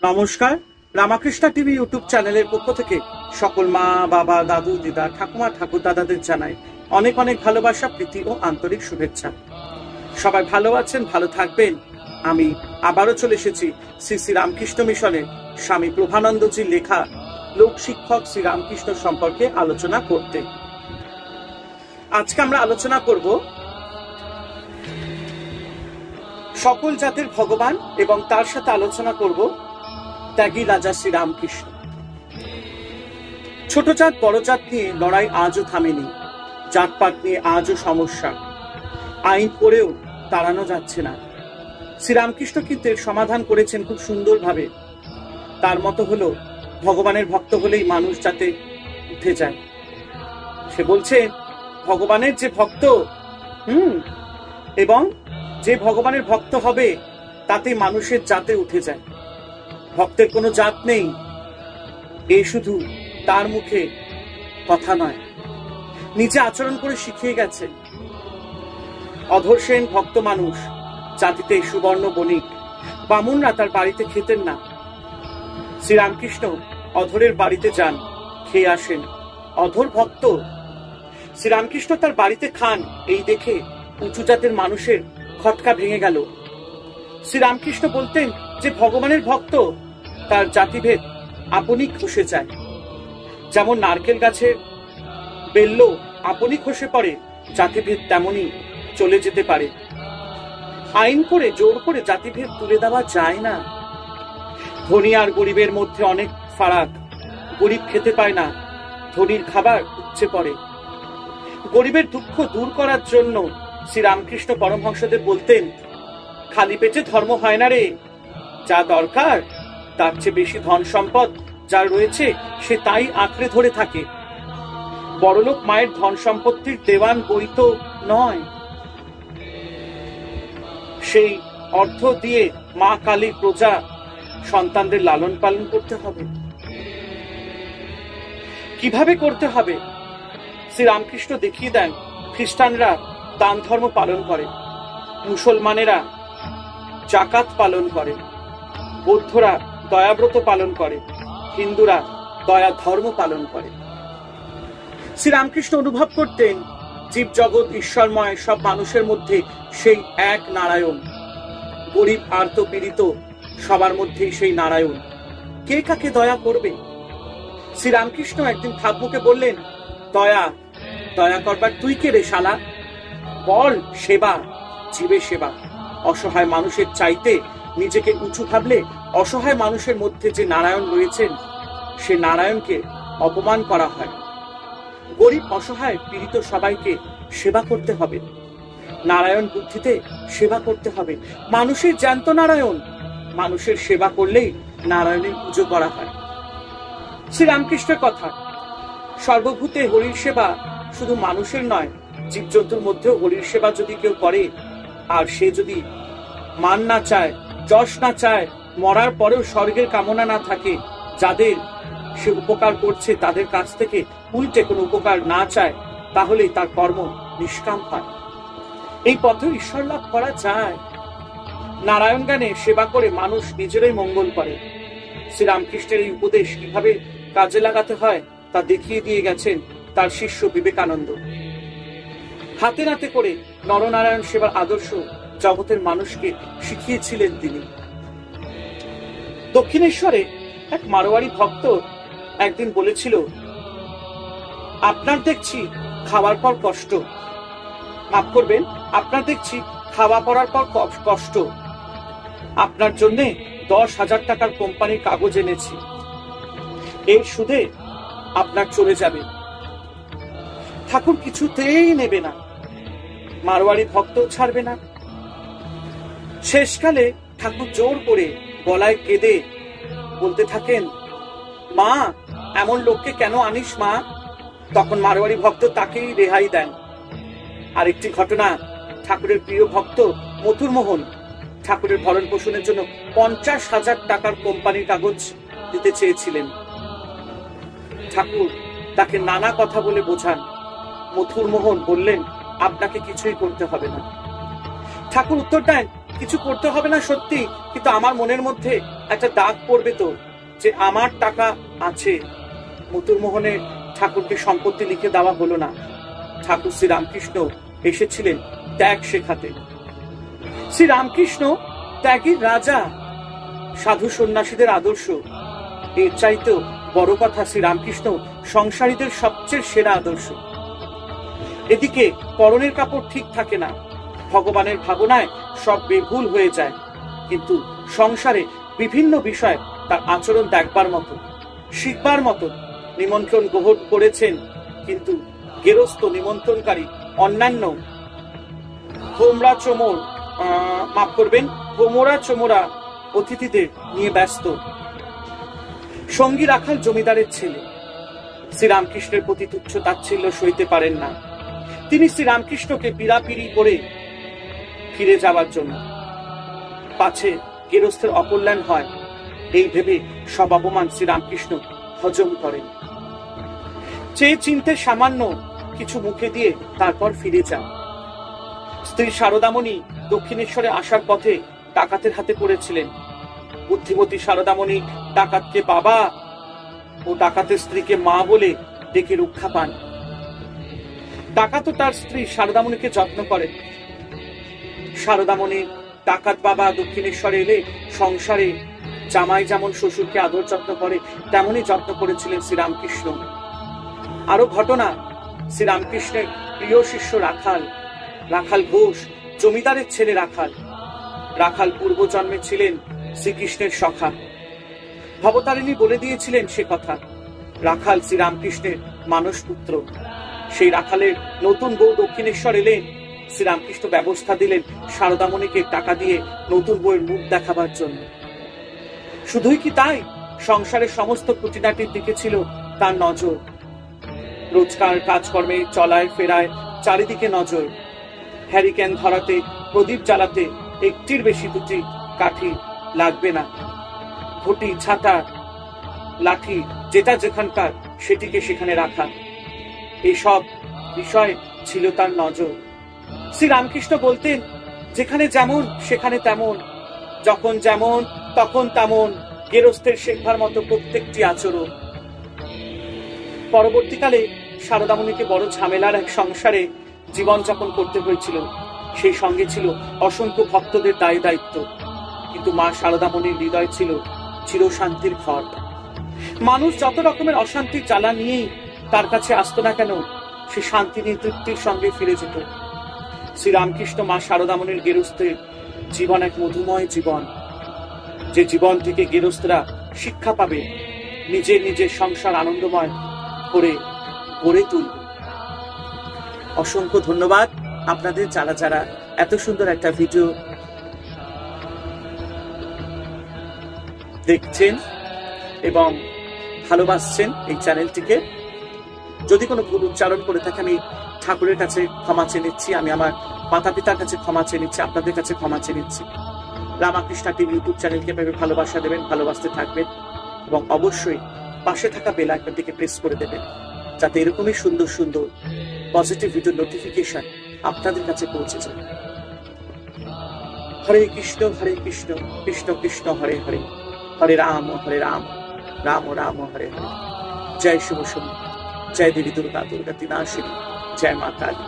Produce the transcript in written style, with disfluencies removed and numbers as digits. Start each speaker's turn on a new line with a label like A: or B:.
A: নমস্কার, Ramakrishna TV YouTube চ্যানেলের পক্ষ থেকে সকল মা, বাবা, দাদু, দিদা, ঠাকুমা, ঠাকুর দাদাদের জানাই অনেক অনেক ভালোবাসা, প্রীতি ও আন্তরিক শুভেচ্ছা। সবাই ভালো আছেন, ভালো থাকবেন। আমি আবারও চলে এসেছি শ্রী শ্রী রামকৃষ্ণ মিশনের স্বামী প্রভানন্দজির লেখা লোক শিক্ষক শ্রী রামকৃষ্ণ সম্পর্কে আলোচনা করতে। আজকে আমরা আলোচনা করব সকল জাতের ভগবান এবং তার সাথে আলোচনা করব ত্যাগী রাজা শ্রী রামকৃষ্ণ। ছোট জাত বড় জাত নিয়ে লড়াই আজও থামেনি। জাতপাত নিয়ে আজও সমস্যা, আইন করেও তাড়ানো যাচ্ছে না। শ্রীরামকৃষ্ণ কিন্তু এর সমাধান করেছেন খুব সুন্দরভাবে। তার মতো হলো ভগবানের ভক্ত হলেই মানুষ যাতে উঠে যায়। সে বলছে ভগবানের যে ভক্ত এবং যে ভগবানের ভক্ত হবে তাতে মানুষের জাতে উঠে যায়। ভক্তের কোনো জাত নেই, এ শুধু তার মুখে কথা নয়, নিজে আচরণ করে শিখিয়ে গেছে। অধর সেন ভক্ত মানুষ, জাতিতে সুবর্ণ বণিক। বামুনরা তার বাড়িতে খেতেন না। শ্রীরামকৃষ্ণ অধরের বাড়িতে যান, খেয়ে আসেন। অধর ভক্ত, শ্রীরামকৃষ্ণ তার বাড়িতে খান, এই দেখে উঁচু জাতের মানুষের খটকা ভেঙে গেল। শ্রীরামকৃষ্ণ বলতেন যে ভগবানের ভক্ত তার জাতিভেদ আপনি খসে যায়। যেমন নারকেল গাছের বেল্ল আপনি খসে পড়ে, জাতিভেদ তেমনি চলে যেতে পারে। আইন করে জোর করে জাতিভেদ তুলে দেওয়া যায় না। ধনী আর গরিবের মধ্যে অনেক ফারাক। গরিব খেতে পায় না, ধনীর খাবার উপচে পড়ে। গরিবের দুঃখ দূর করার জন্য শ্রীরামকৃষ্ণ পরমহংসদেব বলতেন, খালি পেটে ধর্ম হয় না রে। যা দরকার তার চেয়ে বেশি ধন সম্পদ যার রয়েছে সে তাই আঁকড়ে ধরে থাকে। বড়লোক মায়ের ধন সম্পত্তির দেওয়ান বই তো নয়। সেই অর্থ দিয়ে মা কালীর প্রজা সন্তানদের লালন পালন করতে হবে। কিভাবে করতে হবে শ্রীরামকৃষ্ণ দেখিয়ে দেন। খ্রিস্টানরা দান ধর্ম পালন করে, মুসলমানেরা জাকাত পালন করে, বৌদ্ধরা দয়াব্রত পালন করে, হিন্দুরা দয়া ধর্ম পালন করে। শ্রীরামকৃষ্ণ অনুভব করতেন জীব জগৎ ঈশ্বরময়, সব মানুষের মধ্যে সেই এক নারায়ণ। গরিব আর্ত পীড়িত সবার মধ্যেই সেই নারায়ণ। কে কাকে দয়া করবে? শ্রীরামকৃষ্ণ একদিন ঠাকুরকে বললেন, দয়া দয়া করবার তুই কে রে শালা? বল সেবা, জীবে সেবা। অসহায় মানুষের চাইতে নিজেকে উঁচু ভাবলে অসহায় মানুষের মধ্যে যে নারায়ণ রয়েছেন সে নারায়ণকে অপমান করা হয়। গরিব অসহায় পীড়িত সবাইকে সেবা করতে হবে। নারায়ণ বুদ্ধিতে সেবা করতে হবে। মানুষের জ্যান্ত নারায়ণ, মানুষের সেবা করলেই নারায়ণের পুজো করা হয়। শ্রীরামকৃষ্ণের কথা, সর্বভূতে হরির সেবা শুধু মানুষের নয়, জীবজন্তুর মধ্যেও হরির সেবা যদি কেউ করে আর সে যদি মান না চায়, যশ না চায়, মরার পরেও স্বর্গের কামনা না থাকে, যাদের সে উপকার করছে তাদের কাছ থেকে উল্টে কোনো উপকার না চায়, তাহলেই তার কর্ম নিষ্কাম হয়। এই পথে ঈশ্বর লাভ করা যায়। নারায়ণ জ্ঞানে সেবা করে মানুষ নিজেরাই মঙ্গল করে। শ্রীরামকৃষ্ণের এই উপদেশ কিভাবে কাজে লাগাতে হয় তা দেখিয়ে দিয়ে গেছেন তার শিষ্য বিবেকানন্দ। হাতে নাতে করে নরনারায়ণ সেবার আদর্শ জগতের মানুষকে শিখিয়েছিলেন তিনি। দক্ষিণেশ্বরে এক মারোয়ারি ভক্ত একদিন বলেছিল, আপনার দেখছি খাওয়ার পর কষ্ট, মাফ করবেন, আপনার দেখছি খাওয়া পড়ার পর কষ্ট। আপনার জন্য 10,000 টাকার কোম্পানির কাগজ এনেছি, এই সুদে আপনার চলে যাবে। ঠাকুর কিছুতেই নেবে না, মারোয়ারি ভক্ত ছাড়বে না। শেষকালে ঠাকুর জোর করে গলায় কেঁদে বলতে থাকেন, মা এমন লোককে কেন আনিস মা? তখন মারোয়ারি ভক্ত তাকেই রেহাই দেন। আরেকটি ঘটনা, ঠাকুরের প্রিয় ভক্ত মথুর মোহন ঠাকুরের ভরণ পোষণের জন্য 50,000 টাকার কোম্পানির কাগজ দিতে চেয়েছিলেন। ঠাকুর তাকে নানা কথা বলে বোঝান। মথুর মোহন বললেন, আপনাকে কিছুই করতে হবে না। ঠাকুর উত্তর দেন, কিছু করতে হবে না সত্যি, কিন্তু আমার মনের মধ্যে একটা দাগ পড়বে তো, যে আমার টাকা আছে। মতুরমোহনে ঠাকুরকে সম্পত্তি লিখে দেওয়া হলো না। ঠাকুর শ্রীরামকৃষ্ণ এসেছিলেন ত্যাগ শেখাতে। শ্রীরামকৃষ্ণ ত্যাগের রাজা, সাধু সন্ন্যাসীদের আদর্শ। এর চাইতেও বড় কথা, শ্রীরামকৃষ্ণ সংসারীদের সবচেয়ে সেরা আদর্শ। এদিকে পরনের কাপড় ঠিক থাকে না, ভগবানের ভাবনায় সব বেভুল হয়ে যায়, কিন্তু সংসারে বিভিন্ন বিষয় তার আচরণ দেখবার মতো, শিখবার মতো। নিমন্ত্রণ গ্রহণ করেছেন, কিন্তু গেরস্থ নিমন্ত্রণকারী অন্যান্য হোমরা চোমর মাফ করবেন হোমরা চোমরা অতিথিদের নিয়ে ব্যস্ত। সঙ্গী রাখাল জমিদারের ছেলে, শ্রীরামকৃষ্ণের প্রতি তুচ্ছ তাচ্ছিল্য সইতে পারেন না। তিনি শ্রীরামকৃষ্ণকে পীড়াপিড়ি করে ফিরে যাওয়ার জন্য, পাছে গেরস্থের অকল্যাণ হয়, এই ভেবে সব অপমান শ্রীরামকৃষ্ণ হজম করেন। চেয়ে চিনতে সামান্য কিছু মুখে দিয়ে তারপর ফিরে যান। স্ত্রী শারদামণি দক্ষিণেশ্বরে আসার পথে ডাকাতের হাতে পড়েছিলেন। বুদ্ধিমতী শারদামণি ডাকাতকে বাবা ও ডাকাতের স্ত্রীকে মা বলে ডেকে রক্ষা পান। ডাকাত ও তার স্ত্রী শারদামণিকে যত্ন করেন। শারদামণি ডাকাত বাবা দক্ষিণেশ্বরে এলে সংসারে জামাই যেমন শ্বশুরকে আদর যত্ন করে, তেমনই যত্ন করেছিলেন শ্রীরামকৃষ্ণ। আরো ঘটনা, শ্রীরামকৃষ্ণের প্রিয় শিষ্য রাখাল, রাখাল ঘোষ জমিদারের ছেলে রাখাল। রাখাল পূর্ব জন্মে ছিলেন শ্রীকৃষ্ণের সখা। ভবতারিণী বলে দিয়েছিলেন সে কথা। রাখাল শ্রীরামকৃষ্ণের মানস পুত্র। সেই রাখালের নতুন বউ দক্ষিণেশ্বর এলেন। শ্রীরামকৃষ্ণ ব্যবস্থা দিলেন শারদামণিকে টাকা দিয়ে নতুন বউয়ের মুখ দেখাবার জন্য। শুধুই কি তাই, সংসারের সমস্ত খুঁটিনাটির দিকে ছিল তার নজর। রোজকার কাজকর্মে চলায় ফেরায় চারিদিকে নজর। হ্যারিকেন ধরাতে, প্রদীপ জ্বালাতে একটির বেশি দুটি কাঠি লাগবে না। ঘটি, ছাতা, লাঠি যেটা যেখানকার সেটিকে সেখানে রাখা, এইসব বিষয় ছিল তার নজর। শ্রীরামকৃষ্ণ বলতেন, যেখানে যেমন সেখানে তেমন, যখন যেমন তখন তেমন, গেরস্থের শেখবার মতো প্রত্যেকটি আচরণ। পরবর্তীকালে শারদামণিকে বড় ঝামেলার এক সংসারে জীবনযাপন করতে হয়েছিল। সেই সঙ্গে ছিল অসংখ্য ভক্তদের দায় দায়িত্ব, কিন্তু মা শারদামণির হৃদয় ছিল চিরশান্তির ঘর। মানুষ যত রকমের অশান্তির জ্বালা নিয়েই তার কাছে আসতো না কেন, সে শান্তি তৃপ্তির সঙ্গে ফিরে যেত। শ্রীরামকৃষ্ণ মা শারদামণির গেরস্থের জীবন এক মধুময় জীবন, যে জীবন থেকে গেরস্থরা শিক্ষা পাবে, নিজের নিজের সংসার আনন্দময় করে গড়ে তুলবে। অসংখ্য ধন্যবাদ আপনাদের যারা যারা এত সুন্দর একটা ভিডিও দেখছেন এবং ভালোবাসছেন এই চ্যানেলটিকে। যদি কোনো ভুল উচ্চারণ করে থাকে আমি ঠাকুরের কাছে ক্ষমা চেয়ে নিচ্ছি, আমি আমার মাতা পিতার কাছে ক্ষমা চেয়ে নিচ্ছি, আপনাদের কাছে ক্ষমা চেয়ে নিচ্ছি। রামাকৃষ্ণ টিভি ইউটিউব চ্যানেলকে এভাবে ভালোবাসা দেবেন, ভালোবাসতে থাকবেন এবং অবশ্যই পাশে থাকা বেল আইকনটিকে প্রেস করে দেবেন, যাতে এরকমই সুন্দর সুন্দর পজিটিভ ভিডিও নোটিফিকেশন আপনাদের কাছে পৌঁছে যায়। হরে কৃষ্ণ কৃষ্ণ কৃষ্ণ হরে হরে, হরে রাম রাম রাম হরে হরে। জয় শুভ শুভ, জয় দেবী দুর্গা, দুর্গা তিনাশিনী, জয় মা কালী।